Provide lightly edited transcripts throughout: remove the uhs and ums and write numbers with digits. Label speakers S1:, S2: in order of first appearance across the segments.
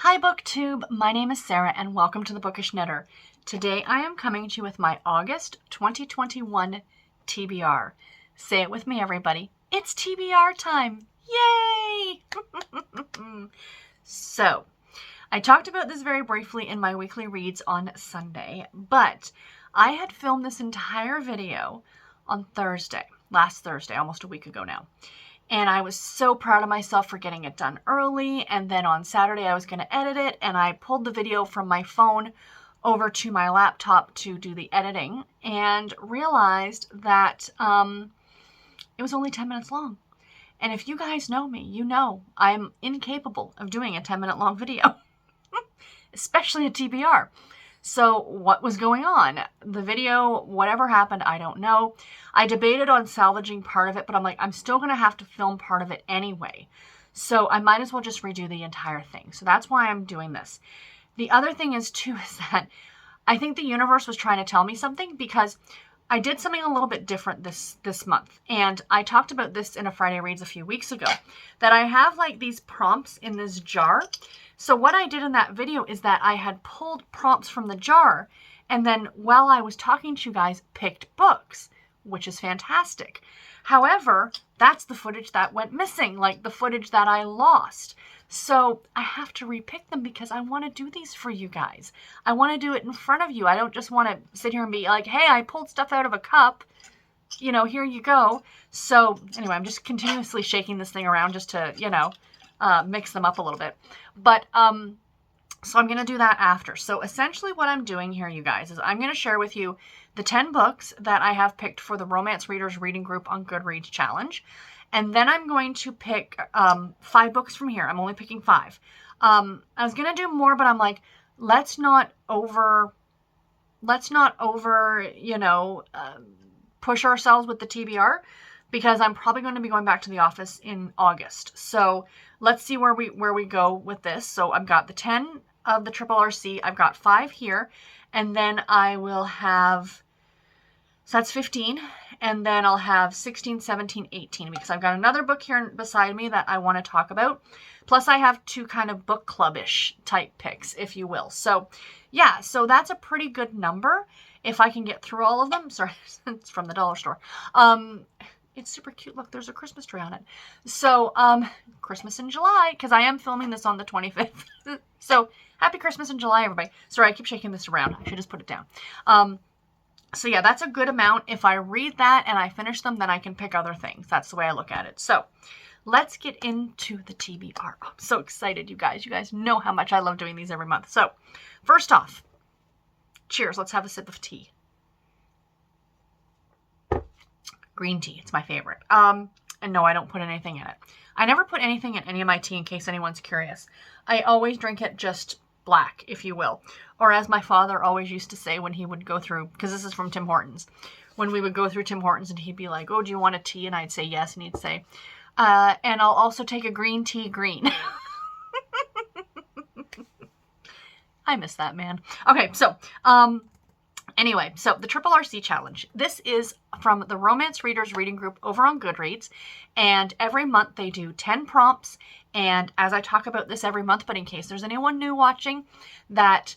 S1: Hi BookTube, my name is Sarah and welcome to the Bookish Knitter. Today I am coming to you with my August 2021 TBR. Say it with me everybody, it's TBR time! Yay! So, I talked about this very briefly in my weekly reads on Sunday, but I had filmed this entire video on last Thursday, almost a week ago now. And I was so proud of myself for getting it done early. And then on Saturday, I was going to edit it. And I pulled the video from my phone over to my laptop to do the editing and realized that it was only 10 minutes long. And if you guys know me, you know I'm incapable of doing a 10-minute long video, especially a TBR. So what was going on? The video, whatever happened, I don't know. I debated on salvaging part of it, but I'm like, I'm still going to have to film part of it anyway. So I might as well just redo the entire thing. So that's why I'm doing this. The other thing is too, is that I think the universe was trying to tell me something because I did something a little bit different this month. And I talked about this in a Friday Reads a few weeks ago, that I have like these prompts in this jar. So what I did in that video is that I had pulled prompts from the jar and then while I was talking to you guys, picked books, which is fantastic. However, that's the footage that went missing, like the footage that I lost. So I have to repick them because I want to do these for you guys. I want to do it in front of you. I don't just want to sit here and be like, hey, I pulled stuff out of a cup. You know, here you go. So anyway, I'm just continuously shaking this thing around just to, you know, mix them up a little bit. But so I'm going to do that after. So essentially what I'm doing here, you guys, is I'm going to share with you the 10 books that I have picked for the Romance Readers Reading Group on Goodreads Challenge. And then I'm going to pick 5 books from here. I'm only picking 5. I was going to do more, but I'm like, let's not over, you know, push ourselves with the TBR because I'm probably going to be going back to the office in August. So let's see where we go with this. So I've got the 10 of the Triple RC. I've got 5 here. And then I will have, so that's 15. And then I'll have 16, 17, 18 because I've got another book here beside me that I want to talk about. Plus I have 2 kind of book clubbish type picks, if you will. So yeah, so that's a pretty good number if I can get through all of them. Sorry, it's from the dollar store. It's super cute. Look, there's a Christmas tree on it. So, Christmas in July, because I am filming this on the 25th. So, happy Christmas in July, everybody. Sorry, I keep shaking this around. I should just put it down. So yeah, that's a good amount. If I read that and I finish them, then I can pick other things. That's the way I look at it. So, let's get into the TBR. I'm so excited, you guys. You guys know how much I love doing these every month. So, first off, cheers. Let's have a sip of tea. Green tea. It's my favorite. And no, I don't put anything in it. I never put anything in any of my tea in case anyone's curious. I always drink it just black, if you will. Or as my father always used to say when he would go through, because this is from Tim Hortons, when we would go through Tim Hortons and he'd be like, oh, do you want a tea? And I'd say yes. And he'd say, and I'll also take a green tea green. I miss that man. Okay, so, anyway, so the Triple RC Challenge. This is from the Romance Readers Reading Group over on Goodreads. And every month they do 10 prompts. And as I talk about this every month, but in case there's anyone new watching, that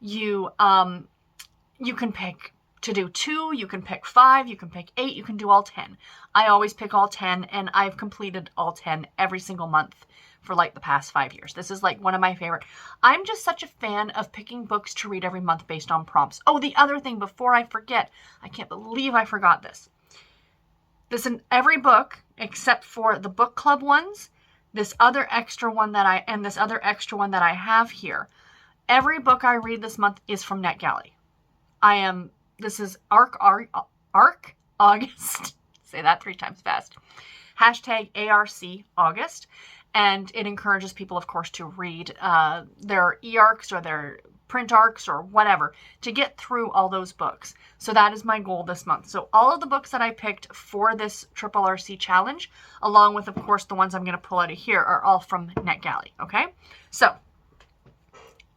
S1: you can pick to do 2, you can pick 5, you can pick 8, you can do all 10. I always pick all 10, and I've completed all 10 every single month for like the past 5 years. This is like one of my favorite. I'm just such a fan of picking books to read every month based on prompts. Oh, the other thing before I forget, I can't believe I forgot this. This in every book except for the book club ones, this other extra one that I have here. Every book I read this month is from NetGalley. This is ARC August. Say that 3 times fast. Hashtag ARC August. And it encourages people, of course, to read their e-arcs or their print arcs or whatever to get through all those books. So that is my goal this month. So all of the books that I picked for this Triple RC Challenge, along with, of course, the ones I'm going to pull out of here, are all from NetGalley, okay? So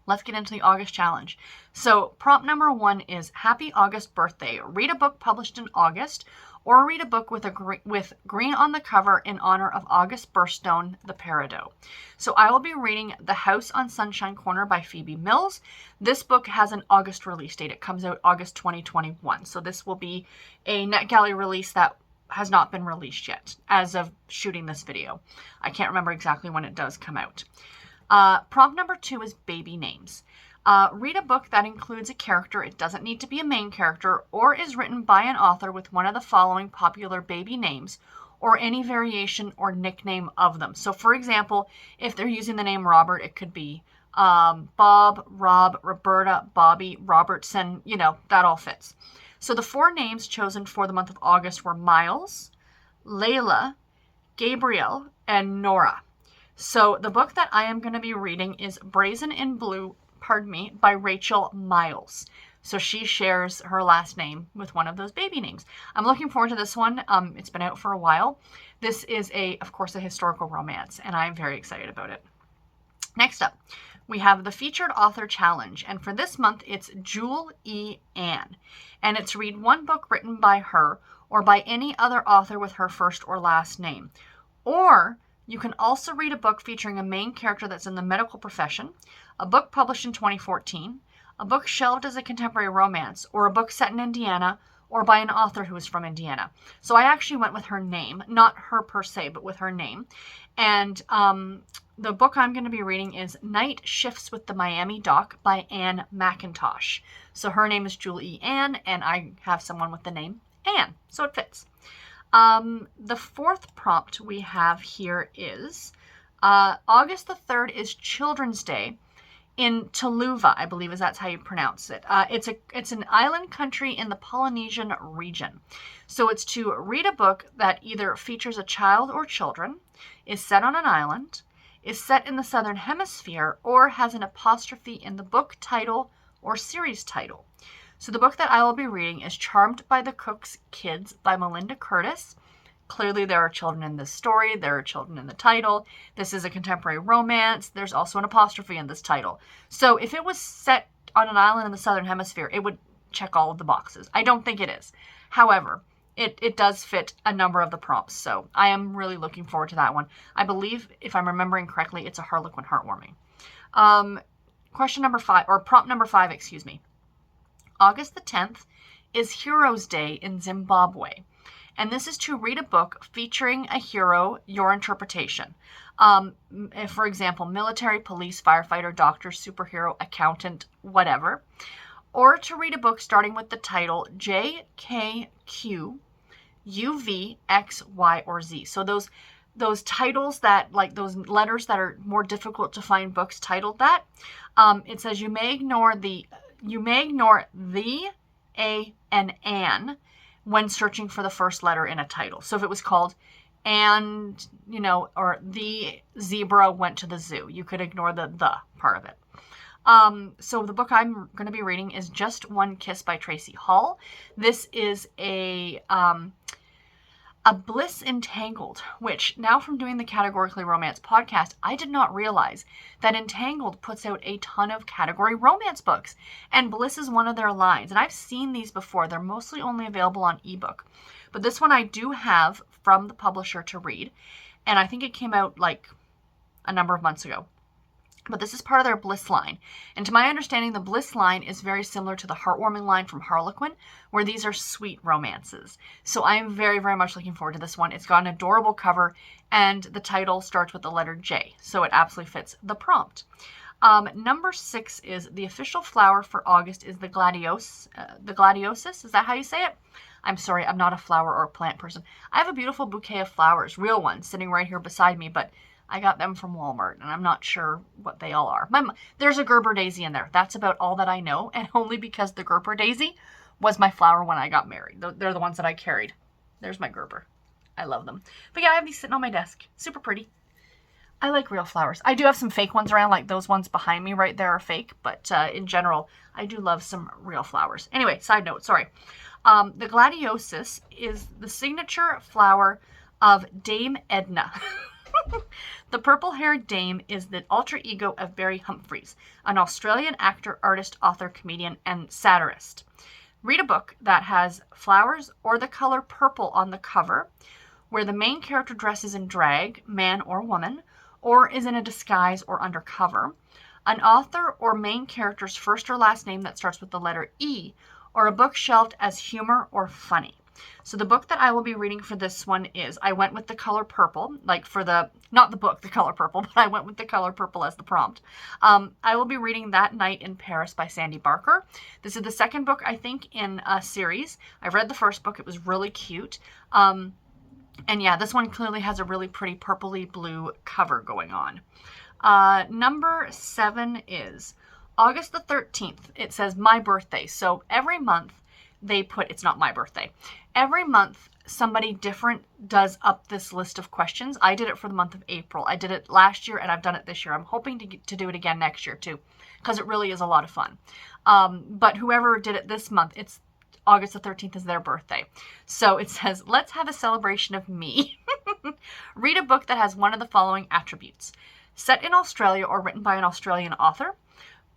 S1: let's get into the August challenge. So prompt number 1 is Happy August Birthday. Read a book published in August, or read a book with green on the cover in honor of August Burstone, the Peridot. So I will be reading The House on Sunshine Corner by Phoebe Mills. This book has an August release date. It comes out August 2021. So this will be a NetGalley release that has not been released yet as of shooting this video. I can't remember exactly when it does come out. Prompt number 2 is Baby Names. Read a book that includes a character, it doesn't need to be a main character, or is written by an author with one of the following popular baby names, or any variation or nickname of them. So for example, if they're using the name Robert, it could be Bob, Rob, Roberta, Bobby, Robertson, that all fits. So the 4 names chosen for the month of August were Miles, Layla, Gabriel, and Nora. So the book that I am going to be reading is Brazen in Blue, by Rachel Miles. So she shares her last name with one of those baby names. I'm looking forward to this one. It's been out for a while. This is, of course, a historical romance, and I'm very excited about it. Next up, we have the Featured Author Challenge, and for this month, it's Jewel E. Ann, and it's read one book written by her or by any other author with her first or last name. Or you can also read a book featuring a main character that's in the medical profession, a book published in 2014, a book shelved as a contemporary romance, or a book set in Indiana, or by an author who is from Indiana. So I actually went with her name, not her per se, but with her name. And the book I'm going to be reading is Night Shifts with the Miami Dock by Anne McIntosh. So her name is Julie Ann, and I have someone with the name Anne, so it fits. The 4th prompt we have here is August the 3rd is Children's Day in Tuluva, I believe that's how you pronounce it. It's an island country in the Polynesian region. So it's to read a book that either features a child or children, is set on an island, is set in the Southern Hemisphere, or has an apostrophe in the book title or series title. So the book that I will be reading is Charmed by the Cook's Kids by Melinda Curtis. Clearly there are children in this story. There are children in the title. This is a contemporary romance. There's also an apostrophe in this title. So if it was set on an island in the Southern Hemisphere, it would check all of the boxes. I don't think it is. However, it does fit a number of the prompts. So I am really looking forward to that one. I believe, if I'm remembering correctly, it's a Harlequin heartwarming. Prompt number 5, excuse me. August the 10th is Heroes Day in Zimbabwe. And this is to read a book featuring a hero, your interpretation. For example, military, police, firefighter, doctor, superhero, accountant, whatever. Or to read a book starting with the title J, K, Q, U, V, X, Y, or Z. So those titles that, like those letters that are more difficult to find books titled that, it says you may ignore the, A, and An when searching for the first letter in a title. So if it was called and, or the zebra went to the zoo, you could ignore the part of it. So the book I'm going to be reading is Just One Kiss by Tracy Hall. This is a Bliss Entangled, which now from doing the Categorically Romance podcast, I did not realize that Entangled puts out a ton of category romance books, and Bliss is one of their lines. And I've seen these before. They're mostly only available on ebook, but this one I do have from the publisher to read, and I think it came out like a number of months ago. But this is part of their Bliss line. And to my understanding, the Bliss line is very similar to the heartwarming line from Harlequin, where these are sweet romances. So I am very, very much looking forward to this one. It's got an adorable cover, and the title starts with the letter J. So it absolutely fits the prompt. Number 6 is the official flower for August is the gladiosis. Is that how you say it? I'm sorry, I'm not a flower or plant person. I have a beautiful bouquet of flowers, real ones, sitting right here beside me, but I got them from Walmart, and I'm not sure what they all are. There's a Gerber daisy in there. That's about all that I know, and only because the Gerber daisy was my flower when I got married. They're the ones that I carried. There's my Gerber. I love them. But yeah, I have these sitting on my desk. Super pretty. I like real flowers. I do have some fake ones around, like those ones behind me right there are fake, but in general, I do love some real flowers. Anyway, side note, sorry. The gladiosis is the signature flower of Dame Edna. The purple-haired dame is the alter ego of Barry Humphries, an Australian actor, artist, author, comedian, and satirist. Read a book that has flowers or the color purple on the cover, where the main character dresses in drag, man or woman, or is in a disguise or undercover. An author or main character's first or last name that starts with the letter E, or a book shelved as humor or funny. So the book that I will be reading for this one is, I went with the color purple, like for the, not the book, the color purple, but I went with the color purple as the prompt. I will be reading That Night in Paris by Sandy Barker. This is the second book, I think, in a series. I read the first book. It was really cute. And yeah, this one clearly has a really pretty purpley blue cover going on. Number 7 is August the 13th. It says my birthday. So every month they put, it's not my birthday. Every month somebody different does up this list of questions. I did it for the month of April. I did it last year and I've done it this year. I'm hoping to do it again next year too, because it really is a lot of fun. But whoever did it this month, it's August the 13th is their birthday. So it says, let's have a celebration of me. Read a book that has one of the following attributes. Set in Australia or written by an Australian author.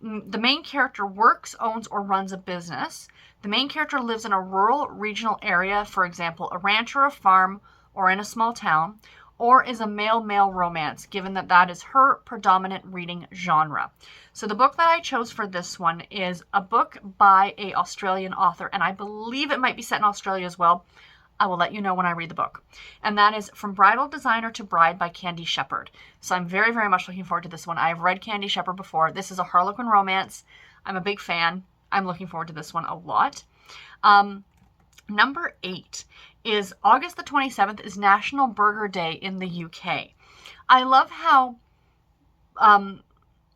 S1: The main character works, owns, or runs a business. The main character lives in a rural, regional area, for example, a ranch or a farm, or in a small town, or is a male-male romance, given that that is her predominant reading genre. So the book that I chose for this one is a book by an Australian author, and I believe it might be set in Australia as well. I will let you know when I read the book. And that is From Bridal Designer to Bride by Candy Shepherd. So I'm very, very much looking forward to this one. I've read Candy Shepherd before. This is a Harlequin romance. I'm a big fan. I'm looking forward to this one a lot. Number 8 is August the 27th is National Burger Day in the UK. I love how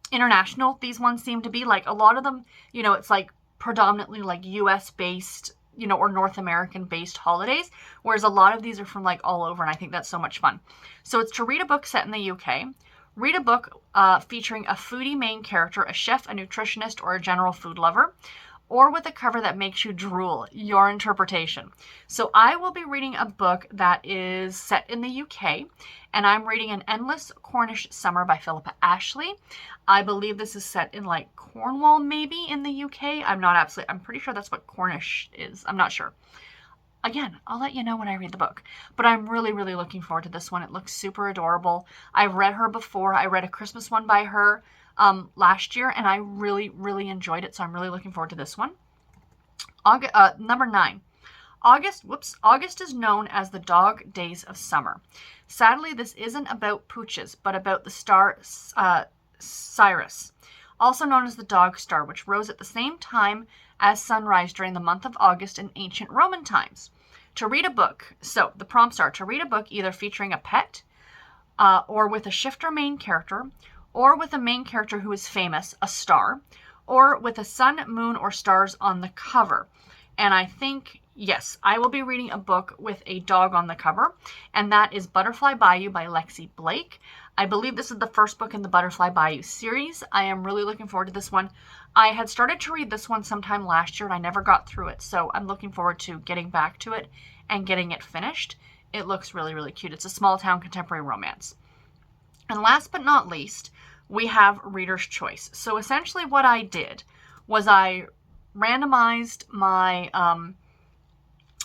S1: international these ones seem to be. Like a lot of them, you know, it's like predominantly like US based, you know, or North American based holidays, whereas a lot of these are from like all over, and I think that's so much fun. So it's to read a book set in the UK, read a book featuring a foodie main character, a chef, a nutritionist, or a general food lover, or with a cover that makes you drool, your interpretation. So I will be reading a book that is set in the UK, and I'm reading An Endless Cornish Summer by Philippa Ashley. I believe this is set in like Cornwall, maybe in the UK. I'm pretty sure that's what Cornish is. I'm not sure. Again, I'll let you know when I read the book. But I'm really, really looking forward to this one. It looks super adorable. I've read her before. I read a Christmas one by her last year, and I really, really enjoyed it. So I'm really looking forward to this one. Number 9. August is known as the dog days of summer. Sadly, this isn't about pooches, but about the star Sirius, also known as the dog star, which rose at the same time as sunrise during the month of August in ancient Roman times. To read a book, so the prompts are to read a book either featuring a pet, or with a shifter main character, or with a main character who is famous, a star, or with a sun, moon, or stars on the cover. And I think, yes, I will be reading a book with a dog on the cover, and that is Butterfly Bayou by Lexi Blake. I believe this is the first book in the Butterfly Bayou series. I am really looking forward to this one. I had started to read this one sometime last year, and I never got through it, so I'm looking forward to getting back to it and getting it finished. It looks really, really cute. It's a small town contemporary romance. And last but not least, we have Reader's Choice. So essentially what I did was I randomized my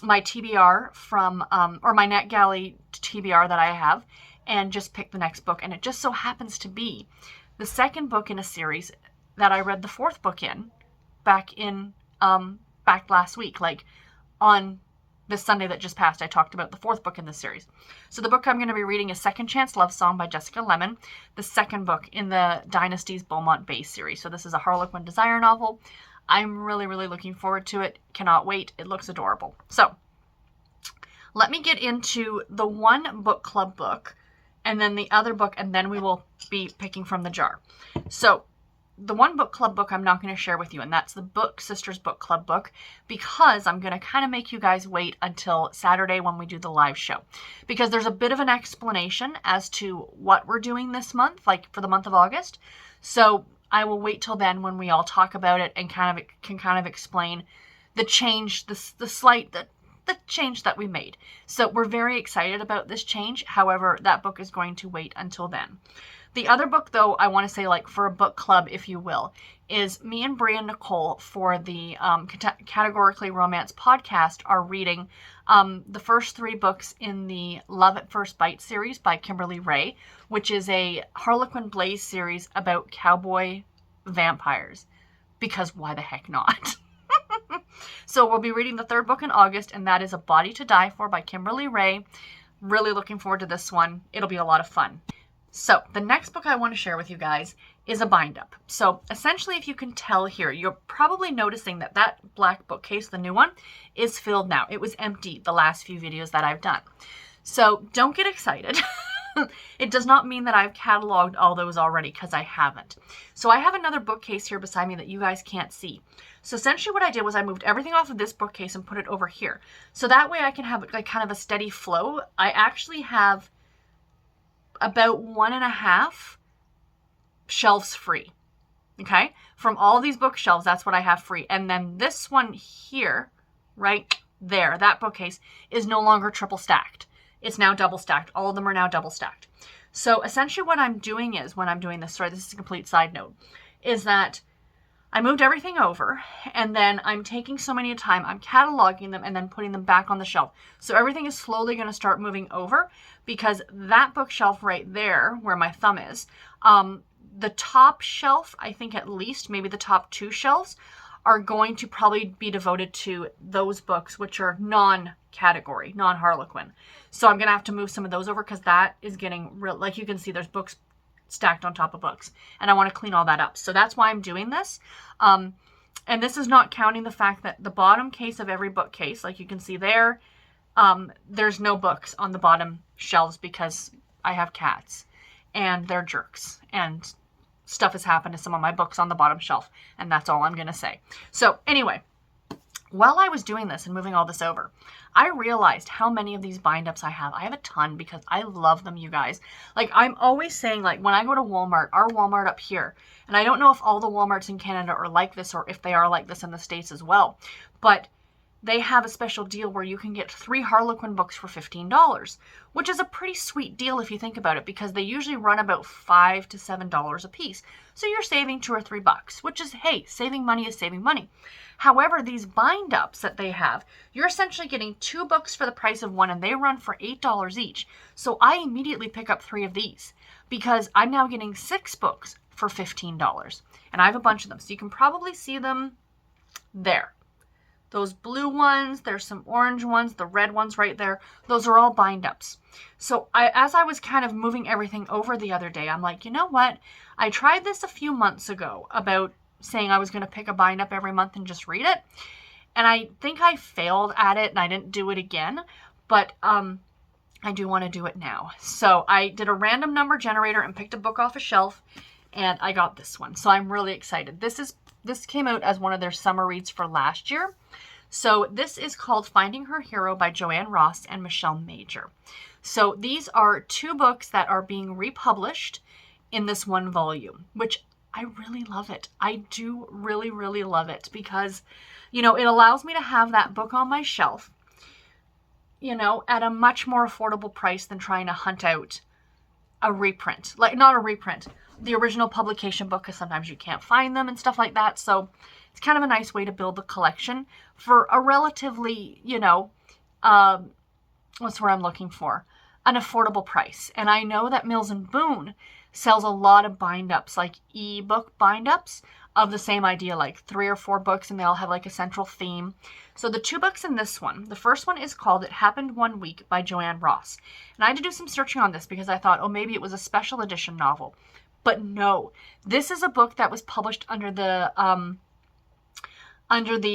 S1: my TBR from, or my NetGalley TBR that I have, and just picked the next book. And it just so happens to be the second book in a series that I read the fourth book in back last week, like on this Sunday that just passed. I talked about the fourth book in this series. So the book I'm going to be reading is Second Chance Love Song by Jessica Lemon, the second book in the Dynasty's Beaumont Bay series. So this is a Harlequin desire novel. I'm really, really looking forward to it. Cannot wait. It looks adorable. So let me get into the one book club book and then the other book, and then we will be picking from the jar. So the one book club book I'm not going to share with you, and that's the Book Sisters Book Club book, because I'm going to kind of make you guys wait until Saturday when we do the live show, because there's a bit of an explanation as to what we're doing this month, like for the month of August. So I will wait till then when we all talk about it and can kind of explain the change, the the change that we made. So we're very excited about this change. However, that book is going to wait until then. The other book, though, I want to say, like, for a book club, if you will, is me and Brie and Nicole for the Categorically Romance podcast are reading the first 3 books in the Love at First Bite series by Kimberly Rae, which is a Harlequin Blaze series about cowboy vampires. Because why the heck not? So we'll be reading the 3rd book in August, and that is A Body to Die For by Kimberly Rae. Really looking forward to this one. It'll be a lot of fun. So the next book I want to share with you guys is a bind-up. So essentially, if you can tell here, you're probably noticing that that black bookcase, the new one, is filled now. It was empty the last few videos that I've done. So don't get excited. It does not mean that I've cataloged all those already, because I haven't. So I have another bookcase here beside me that you guys can't see. So essentially what I did was I moved everything off of this bookcase and put it over here. So that way I can have like kind of a steady flow. I actually have about 1.5 shelves free. Okay? From all these bookshelves, that's what I have free. And then this one here, right there, that bookcase is no longer triple stacked. It's now double stacked. All of them are now double stacked. So essentially what I'm doing is, when I'm doing this, sorry, this is a complete side note, is that I moved everything over, and then I'm taking so many at a time, I'm cataloging them and then putting them back on the shelf. So everything is slowly going to start moving over, because that bookshelf right there, where my thumb is, the top shelf, I think at least, maybe the top 2 shelves, are going to probably be devoted to those books which are non-category, non-Harlequin. So I'm going to have to move some of those over, because that is getting real, like you can see, there's books stacked on top of books, and I want to clean all that up. So that's why I'm doing this. And this is not counting the fact that the bottom case of every bookcase, like you can see there, there's no books on the bottom shelves, because I have cats and they're jerks, and stuff has happened to some of my books on the bottom shelf, and that's all I'm going to say. So anyway, while I was doing this and moving all this over, I realized how many of these bind-ups I have. I have a ton, because I love them, you guys. Like, I'm always saying, like, when I go to Walmart, our Walmart up here, and I don't know if all the Walmarts in Canada are like this, or if they are like this in the States as well, but they have a special deal where you can get 3 Harlequin books for $15, which is a pretty sweet deal if you think about it, because they usually run about $5 to $7 a piece. So you're saving $2 or $3, which is, hey, saving money is saving money. However, these bind-ups that they have, you're essentially getting 2 books for the price of 1, and they run for $8 each. So I immediately pick up 3 of these, because I'm now getting 6 books for $15. And I have a bunch of them, so you can probably see them there. Those blue ones, there's some orange ones, the red ones right there. Those are all bind-ups. So as I was kind of moving everything over the other day, I'm like, you know what? I tried this a few months ago about saying I was going to pick a bind-up every month and just read it. And I think I failed at it, and I didn't do it again. But I do want to do it now. So I did a random number generator and picked a book off a shelf, and I got this one. So I'm really excited. This came out as one of their summer reads for last year. So this is called Finding Her Hero by Joanne Ross and Michelle Major. So these are 2 books that are being republished in this one volume, which I really love it. I do really, really love it, because, you know, it allows me to have that book on my shelf, you know, at a much more affordable price than trying to hunt out a reprint. Like, not a reprint, the original publication book, because sometimes you can't find them and stuff like that. So it's kind of a nice way to build the collection for a relatively, you know, what's the word I'm looking for? An affordable price. And I know that Mills & Boon sells a lot of bind-ups, like e-book bind-ups of the same idea, like 3 or 4 books, and they all have like a central theme. So the 2 books in this one, the first one is called It Happened One Week by Joanne Ross. And I had to do some searching on this, because I thought, oh, maybe it was a special edition novel. But no, this is a book that was published under the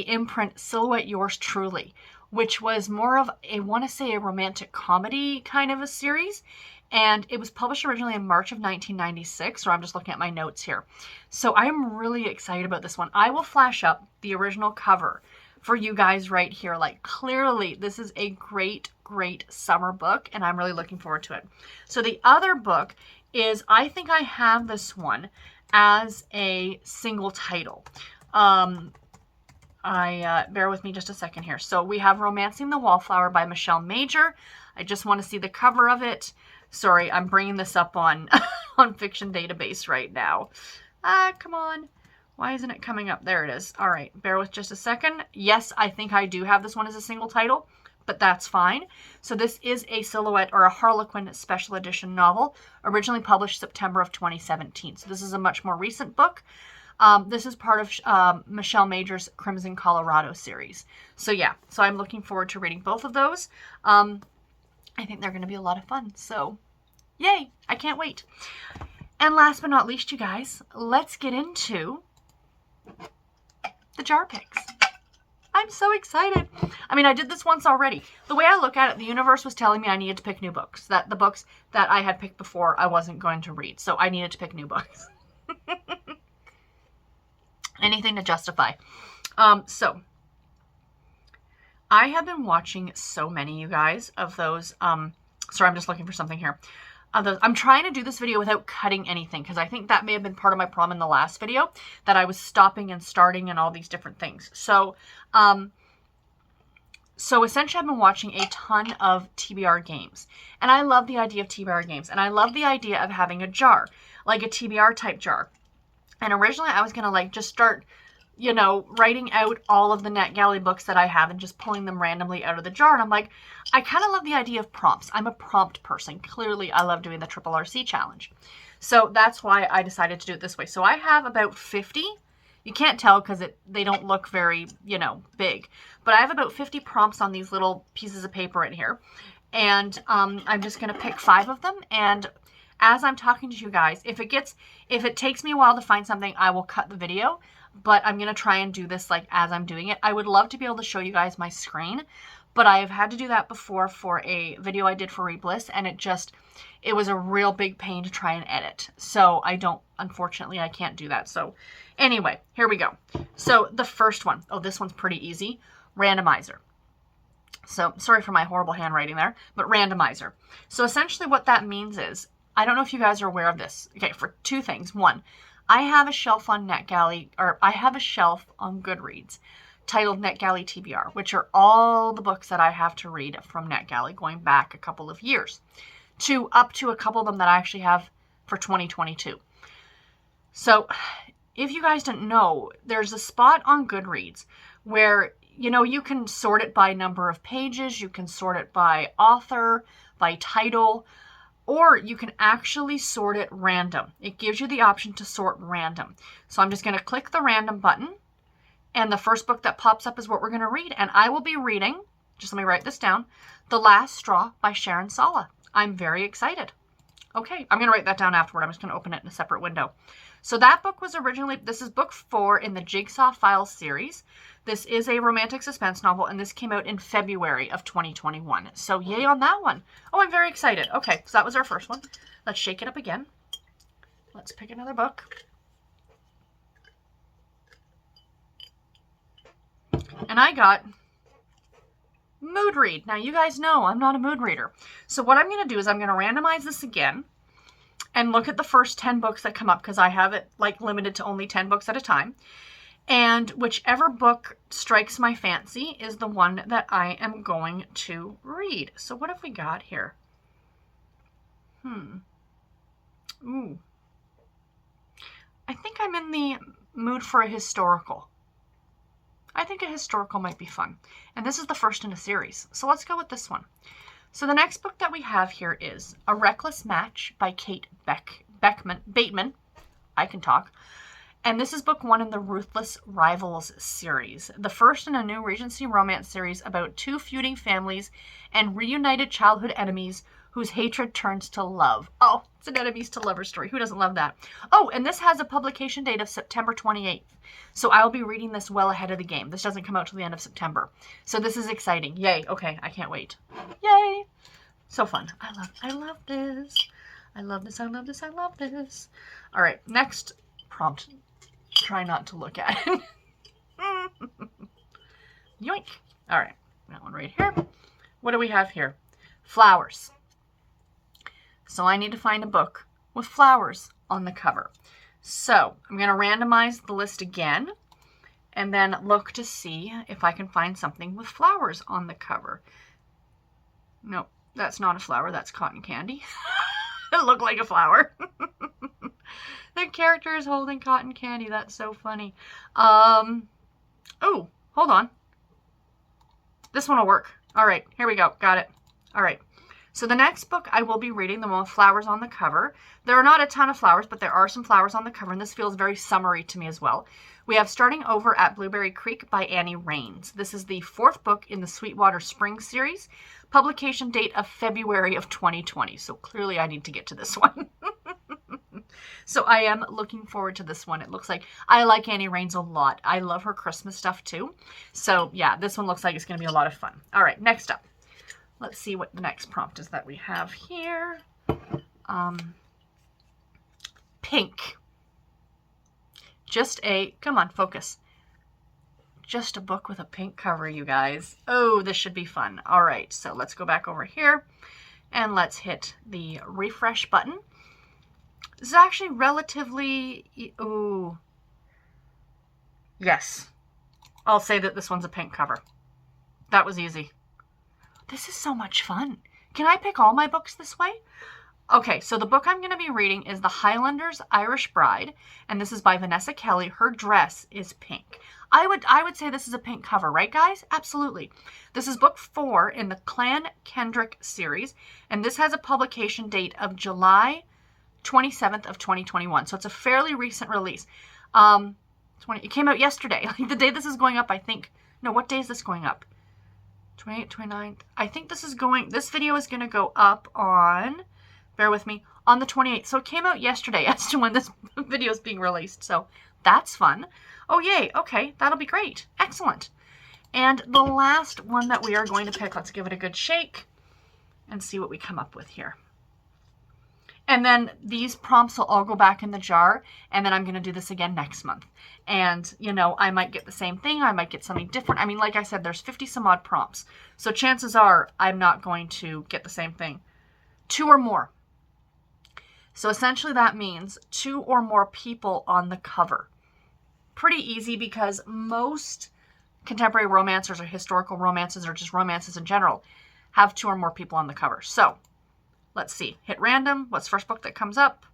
S1: imprint Silhouette Yours Truly, which was more of I want to say a romantic comedy kind of a series. And it was published originally in March of 1996, or I'm just looking at my notes here. So I am really excited about this one. I will flash up the original cover for you guys right here. Like, clearly, this is a great, great summer book, and I'm really looking forward to it. So the other book is, I think I have this one as a single title. Bear with me just a second here. So we have Romancing the Wallflower by Michelle Major. I just want to see the cover of it. Sorry, I'm bringing this up on, on Fiction Database right now. Come on. Why isn't it coming up? There it is. All right, bear with just a second. Yes, I think I do have this one as a single title, but that's fine. So this is a Silhouette or a Harlequin special edition novel, originally published September of 2017. So this is a much more recent book. This is part of Michelle Major's Crimson Colorado series. So yeah, so I'm looking forward to reading both of those. I think they're going to be a lot of fun. So yay, I can't wait. And last but not least, you guys, let's get into the jar picks. I'm so excited. I mean, I did this once already. The way I look at it, the universe was telling me I needed to pick new books. That the books that I had picked before, I wasn't going to read. So I needed to pick new books. Anything to justify. So I have been watching so many, you guys, of those. Sorry, I'm just looking for something here. I'm trying to do this video without cutting anything because I think that may have been part of my problem in the last video, that I was stopping and starting and all these different things. So, essentially I've been watching a ton of TBR games, and I love the idea of TBR games, and I love the idea of having a jar, like a TBR type jar. And originally I was going to like just start, you know, writing out all of the NetGalley books that I have and just pulling them randomly out of the jar. And I'm like, I kind of love the idea of prompts. I'm a prompt person. Clearly, I love doing the Triple RC challenge. So that's why I decided to do it this way. So I have about 50. You can't tell because they don't look very, you know, big. But I have about 50 prompts on these little pieces of paper in here. And I'm just going to pick 5 of them. And as I'm talking to you guys, if it takes me a while to find something, I will cut the video. But I'm going to try and do this like as I'm doing it. I would love to be able to show you guys my screen, but I have had to do that before for a video I did for Read Bliss, and it was a real big pain to try and edit. So unfortunately, I can't do that. So anyway, here we go. So the first one, this one's pretty easy. Randomizer. So sorry for my horrible handwriting there, but Randomizer. So essentially what that means is, I don't know if you guys are aware of this. Okay, for 2 things. 1, I have a shelf on NetGalley, or I have a shelf on Goodreads titled NetGalley TBR, which are all the books that I have to read from NetGalley going back a couple of years, to up to a couple of them that I actually have for 2022. So if you guys didn't know, there's a spot on Goodreads where, you know, you can sort it by number of pages, you can sort it by author, by title, or you can actually sort it random. It gives you the option to sort random. So I'm just going to click the random button, and the first book that pops up is what we're going to read. And I will be reading, just let me write this down, The Last Straw by Sharon Sala. I'm very excited. Okay, I'm going to write that down afterward. I'm just going to open it in a separate window. So that book was originally, this is book 4 in the Jigsaw Files series. This is a romantic suspense novel, and this came out in February of 2021. So yay on that one. Oh, I'm very excited. Okay, so that was our first one. Let's shake it up again. Let's pick another book. And I got Mood Read. Now, you guys know I'm not a mood reader. So what I'm going to do is I'm going to randomize this again and look at the first 10 books that come up, because I have it like limited to only 10 books at a time. And whichever book strikes my fancy is the one that I am going to read. So what have we got here? Ooh. I think I'm in the mood for a historical. I think a historical might be fun. And this is the first in a series. So let's go with this one. So the next book that we have here is A Reckless Match by Kate Bateman. I can talk. And this is book 1 in the Ruthless Rivals series, the first in a new Regency romance series about 2 feuding families and reunited childhood enemies whose hatred turns to love. Oh, it's an enemies to lovers story. Who doesn't love that? Oh, and this has a publication date of September 28th. So I'll be reading this well ahead of the game. This doesn't come out till the end of September. So this is exciting. Yay. Okay, I can't wait. Yay. So fun. I love this. I love this. I love this. I love this. All right, next prompt. Try not to look at it. Yoink. All right, that one right here. What do we have here? Flowers. So I need to find a book with flowers on the cover. So I'm going to randomize the list again. and then look to see if I can find something with flowers on the cover. Nope, that's not a flower, that's cotton candy. It looked like a flower. The character is holding cotton candy. That's so funny. Oh, hold on. This one will work. All right, here we go. Got it. All right. So the next book I will be reading, the one with flowers on the cover. There are not a ton of flowers, but there are some flowers on the cover, and this feels very summery to me as well. We have Starting Over at Blueberry Creek by Annie Raines. This is the 4th book in the Sweetwater Spring series. Publication date of February of 2020. So clearly I need to get to this one. So I am looking forward to this one. It looks like, I like Annie Raines a lot. I love her Christmas stuff too. So yeah, this one looks like it's going to be a lot of fun. All right, next up. Let's see what the next prompt is that we have here. Pink. Come on, focus. Just a book with a pink cover, you guys. Oh, this should be fun. All right, so let's go back over here and let's hit the refresh button. This is actually relatively, ooh. Yes. I'll say that this one's a pink cover. That was easy. This is so much fun. Can I pick all my books this way? Okay, so the book I'm going to be reading is The Highlander's Irish Bride, and this is by Vanessa Kelly. Her dress is pink. I would say this is a pink cover, right guys? Absolutely. This is book 4 in the Clan Kendrick series, and this has a publication date of July 27th of 2021. So it's a fairly recent release. It came out yesterday. Like the day this is going up, I think. No, what day is this going up? 28th, 29th. I think this video is going to go up on, bear with me, on the 28th. So it came out yesterday as to when this video is being released. So that's fun. Oh, yay. Okay, that'll be great. Excellent. And the last one that we are going to pick, let's give it a good shake and see what we come up with here. And then these prompts will all go back in the jar, and then I'm going to do this again next month. And, you know, I might get the same thing. I might get something different. I mean, like I said, there's 50 some odd prompts. So chances are I'm not going to get the same thing. 2 or more. So essentially that means 2 or more people on the cover. Pretty easy because most contemporary romancers or historical romances or just romances in general have 2 or more people on the cover. So let's see. Hit random. What's the first book that comes up?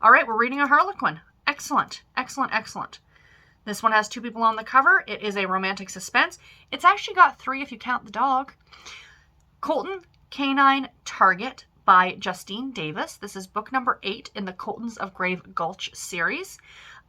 S1: All right, we're reading a Harlequin. Excellent. Excellent, excellent. This one has 2 people on the cover. It is a romantic suspense. It's actually got 3 if you count the dog. Colton Canine Target by Justine Davis. This is book number 8 in the Coltons of Grave Gulch series.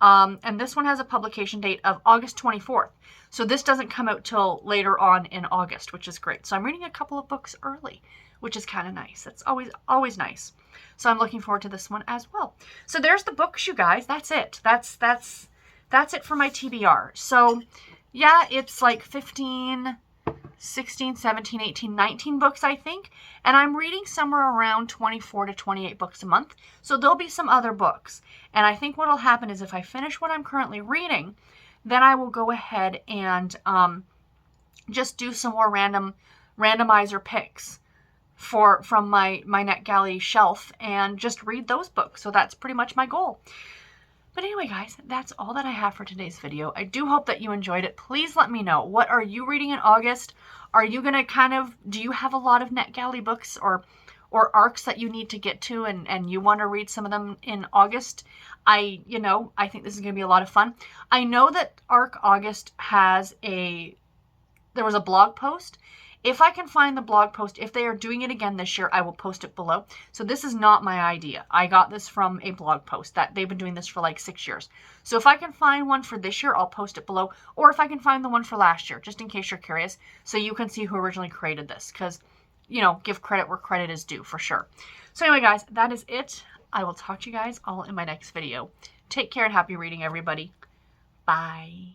S1: And this one has a publication date of August 24th. So this doesn't come out till later on in August, which is great. So I'm reading a couple of books early, which is kind of nice. That's always nice. So I'm looking forward to this one as well. So there's the books, you guys. That's it. That's it for my TBR. So yeah, it's like 15, 16, 17, 18, 19 books, I think. And I'm reading somewhere around 24 to 28 books a month. So there'll be some other books. And I think what'll happen is if I finish what I'm currently reading, then I will go ahead and just do some more randomizer picks from my NetGalley shelf and just read those books. So that's pretty much my goal. But anyway, guys, that's all that I have for today's video. I do hope that you enjoyed it. Please let me know. What are you reading in August? Are you going to do you have a lot of NetGalley books or arcs that you need to get to and you want to read some of them in August? I think this is going to be a lot of fun. I know that Arc August there was a blog post. If I can find the blog post, if they are doing it again this year, I will post it below. So this is not my idea. I got this from a blog post that they've been doing this for like 6 years. So if I can find one for this year, I'll post it below. Or if I can find the one for last year, just in case you're curious, so you can see who originally created this. Because, give credit where credit is due for sure. So anyway, guys, that is it. I will talk to you guys all in my next video. Take care and happy reading, everybody. Bye.